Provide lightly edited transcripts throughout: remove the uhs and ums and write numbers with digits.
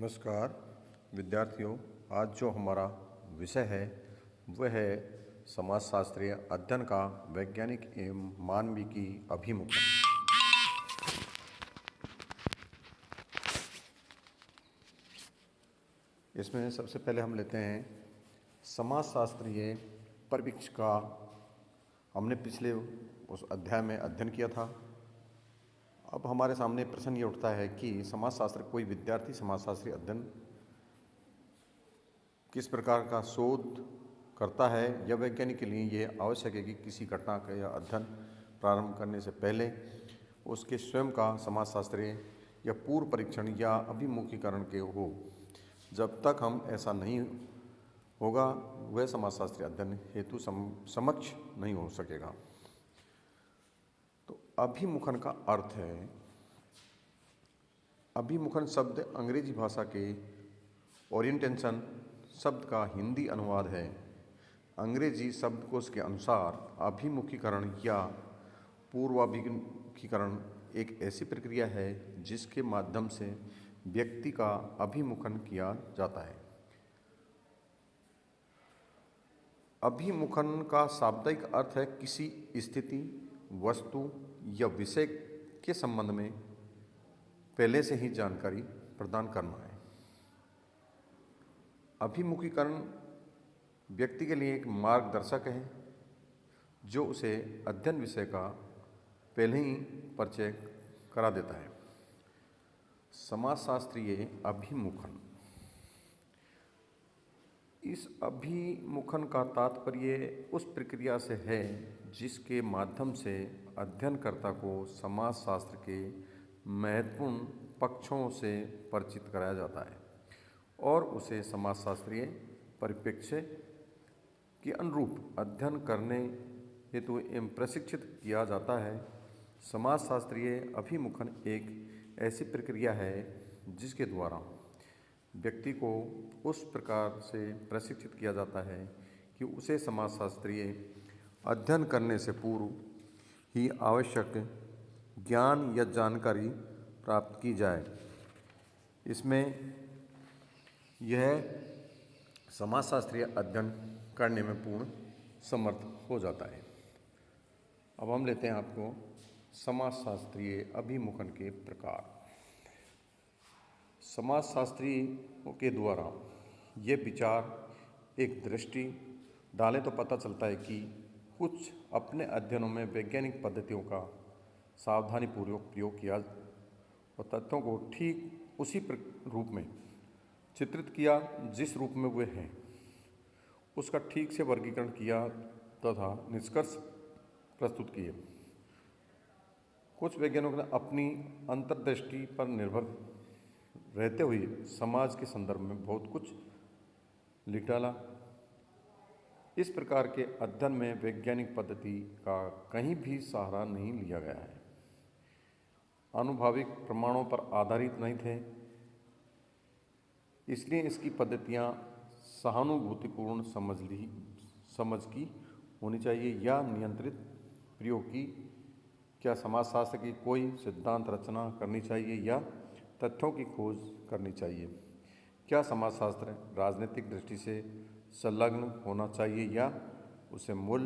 नमस्कार विद्यार्थियों। आज जो हमारा विषय है वह है समाजशास्त्रीय अध्ययन का वैज्ञानिक एवं मानविकी अभिमुखन। इसमें सबसे पहले हम लेते हैं समाजशास्त्रीय परिप्रेक्ष्य का। हमने पिछले उस अध्याय में अध्ययन किया था। अब हमारे सामने प्रश्न ये उठता है कि समाजशास्त्र कोई विद्यार्थी समाजशास्त्रीय अध्ययन किस प्रकार का शोध करता है या वैज्ञानिक के लिए ये आवश्यक है कि किसी घटना का या अध्ययन प्रारंभ करने से पहले उसके स्वयं का समाजशास्त्रीय या पूर्व परीक्षण या अभिमुखीकरण के हो। जब तक हम ऐसा नहीं होगा वह समाजशास्त्रीय अध्ययन हेतु समक्ष नहीं हो सकेगा। तो अभिमुखन का अर्थ है, अभिमुखन शब्द अंग्रेजी भाषा के ओरिएंटेशन शब्द का हिंदी अनुवाद है। अंग्रेजी शब्दकोश के अनुसार अभिमुखीकरण या पूर्वाभिमुखीकरण एक ऐसी प्रक्रिया है जिसके माध्यम से व्यक्ति का अभिमुखन किया जाता है। अभिमुखन का शाब्दिक अर्थ है किसी स्थिति, वस्तु या विषय के संबंध में पहले से ही जानकारी प्रदान करना है। अभिमुखीकरण व्यक्ति के लिए एक मार्गदर्शक है जो उसे अध्ययन विषय का पहले ही परिचय करा देता है। समाजशास्त्रीय अभिमुखन, इस अभिमुखन का तात्पर्य उस प्रक्रिया से है जिसके माध्यम से अध्ययनकर्ता को समाजशास्त्र के महत्वपूर्ण पक्षों से परिचित कराया जाता है और उसे समाजशास्त्रीय परिप्रेक्ष्य के अनुरूप अध्ययन करने हेतु एवं प्रशिक्षित किया जाता है। समाजशास्त्रीय अभिमुखन एक ऐसी प्रक्रिया है जिसके द्वारा व्यक्ति को उस प्रकार से प्रशिक्षित किया जाता है कि उसे समाजशास्त्रीय अध्ययन करने से पूर्व ही आवश्यक ज्ञान या जानकारी प्राप्त की जाए। इसमें यह समाजशास्त्रीय अध्ययन करने में पूर्ण समर्थ हो जाता है। अब हम लेते हैं आपको समाजशास्त्रीय अभिमुखन के प्रकार। समाजशास्त्री के द्वारा ये विचार एक दृष्टि डालें तो पता चलता है कि कुछ अपने अध्ययनों में वैज्ञानिक पद्धतियों का सावधानीपूर्वक प्रयोग किया और तथ्यों को ठीक उसी रूप में चित्रित किया जिस रूप में वे हैं, उसका ठीक से वर्गीकरण किया तथा निष्कर्ष प्रस्तुत किए। कुछ वैज्ञानिकों ने अपनी अंतर्दृष्टि पर निर्भर रहते हुए समाज के संदर्भ में बहुत कुछ लिख डाला। इस प्रकार के अध्ययन में वैज्ञानिक पद्धति का कहीं भी सहारा नहीं लिया गया है, आनुभविक प्रमाणों पर आधारित नहीं थे। इसलिए इसकी पद्धतियाँ सहानुभूतिपूर्ण समझ की होनी चाहिए या नियंत्रित प्रयोग की। क्या समाजशास्त्र की कोई सिद्धांत रचना करनी चाहिए या तथ्यों की खोज करनी चाहिए? क्या समाजशास्त्र राजनीतिक दृष्टि से संलग्न होना चाहिए या उसे मूल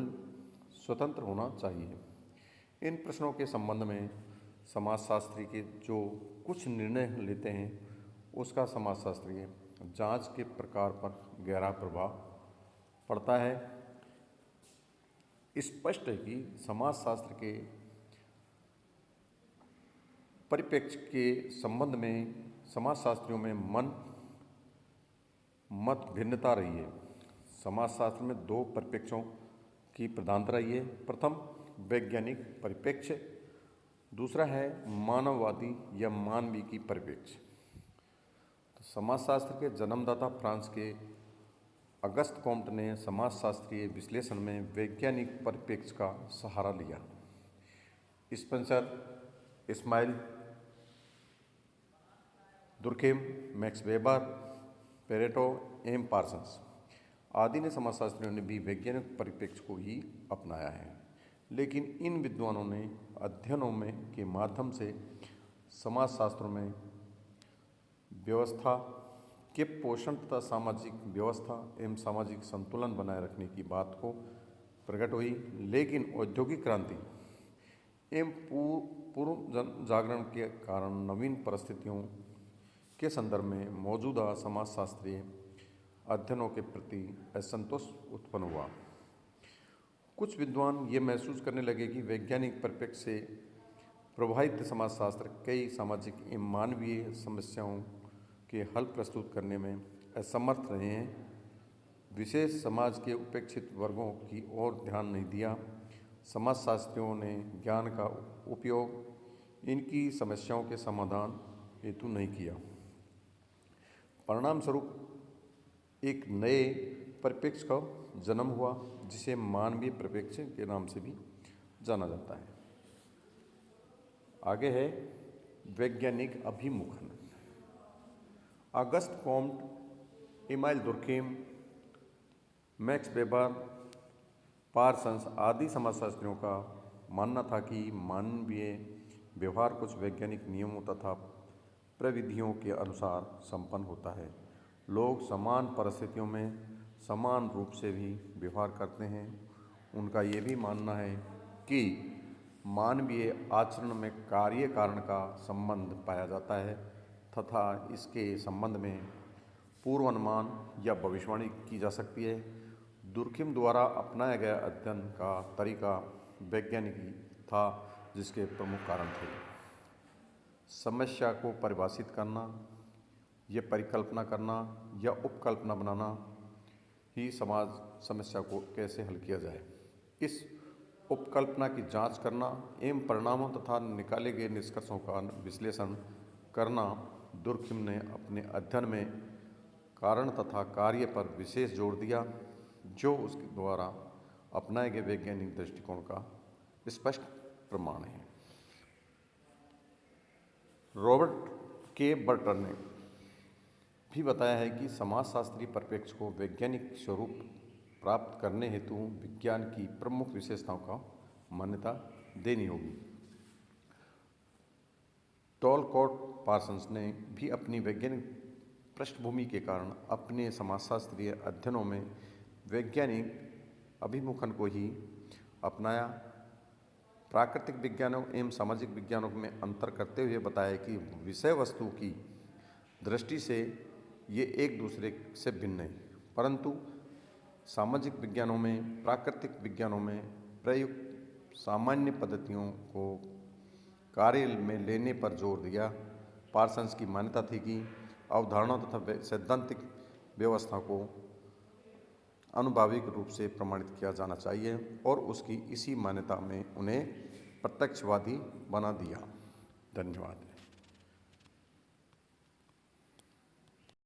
स्वतंत्र होना चाहिए? इन प्रश्नों के संबंध में समाजशास्त्री के जो कुछ निर्णय लेते हैं उसका समाजशास्त्रीय जांच के प्रकार पर गहरा प्रभाव पड़ता है। स्पष्ट है कि समाजशास्त्र के परिप्रेक्ष्य के संबंध में समाजशास्त्रियों में मत भिन्नता रही है। समाजशास्त्र में दो परिप्रेक्ष्यों की प्रधानता रही है। प्रथम वैज्ञानिक परिप्रेक्ष्य, दूसरा है मानववादी या मानविकी परिप्रेक्ष्य। तो समाजशास्त्र के जन्मदाता फ्रांस के अगस्त कॉम्ट ने समाजशास्त्रीय विश्लेषण में वैज्ञानिक परिप्रेक्ष्य का सहारा लिया। Spencer, Emile Durkheim, Max Weber, Pareto M Parsons आदि ने समाजशास्त्रियों ने भी वैज्ञानिक परिप्रेक्ष्य को ही अपनाया है। लेकिन इन विद्वानों ने अध्ययनों के माध्यम से समाजशास्त्रों में व्यवस्था के पोषण तथा सामाजिक व्यवस्था एवं सामाजिक संतुलन बनाए रखने की बात को प्रकट हुई। लेकिन औद्योगिक क्रांति एवं पूर्व जन जागरण के कारण नवीन परिस्थितियों के संदर्भ में मौजूदा समाजशास्त्रीय अध्ययनों के प्रति असंतोष उत्पन्न हुआ। कुछ विद्वान ये महसूस करने लगे कि वैज्ञानिक परिप्रेक्ष्य से प्रभावित समाजशास्त्र कई सामाजिक एवं मानवीय समस्याओं के हल प्रस्तुत करने में असमर्थ रहे हैं। विशेष समाज के उपेक्षित वर्गों की ओर ध्यान नहीं दिया। समाजशास्त्रियों ने ज्ञान का उपयोग इनकी समस्याओं के समाधान हेतु नहीं किया। परिणाम स्वरूप एक नए परिप्रेक्ष्य का जन्म हुआ जिसे मानवीय परिप्रेक्ष्य के नाम से भी जाना जाता है। आगे है वैज्ञानिक अभिमुखन। Auguste Comte, Emile Durkheim, Max Weber, Parsons आदि समाजशास्त्रियों का मानना था कि मानवीय व्यवहार कुछ वैज्ञानिक नियमों तथा प्रविधियों के अनुसार संपन्न होता है। लोग समान परिस्थितियों में समान रूप से भी व्यवहार करते हैं। उनका ये भी मानना है कि मानवीय आचरण में कार्य कारण का संबंध पाया जाता है तथा इसके संबंध में पूर्वानुमान या भविष्यवाणी की जा सकती है। दुर्खेम द्वारा अपनाया गया अध्ययन का तरीका वैज्ञानिक था, जिसके प्रमुख कारण थे समस्या को परिभाषित करना, यह परिकल्पना करना या उपकल्पना बनाना ही समाज समस्या को कैसे हल किया जाए, इस उपकल्पना की जांच करना एवं परिणामों तथा निकाले गए निष्कर्षों का विश्लेषण करना। दुर्खेम ने अपने अध्ययन में कारण तथा कार्य पर विशेष जोर दिया, जो उसके द्वारा अपनाए गए वैज्ञानिक दृष्टिकोण का स्पष्ट प्रमाण है। रॉबर्ट के बर्टर ने भी बताया है कि समाजशास्त्रीय परिप्रेक्ष्य को वैज्ञानिक स्वरूप प्राप्त करने हेतु विज्ञान की प्रमुख विशेषताओं का मान्यता देनी होगी। टॉलकॉट पार्सन्स ने भी अपनी वैज्ञानिक पृष्ठभूमि के कारण अपने समाजशास्त्रीय अध्ययनों में वैज्ञानिक अभिमुखन को ही अपनाया। प्राकृतिक विज्ञानों एवं सामाजिक विज्ञानों में अंतर करते हुए बताया कि विषय वस्तु की दृष्टि से ये एक दूसरे से भिन्न है, परंतु सामाजिक विज्ञानों में प्राकृतिक विज्ञानों में प्रयुक्त सामान्य पद्धतियों को कार्य में लेने पर जोर दिया। पार्सन्स की मान्यता थी कि अवधारणा तथा सैद्धांतिक व्यवस्था को अनुभाविक रूप से प्रमाणित किया जाना चाहिए और उसकी इसी मान्यता में उन्हें प्रत्यक्षवादी बना दिया। धन्यवाद।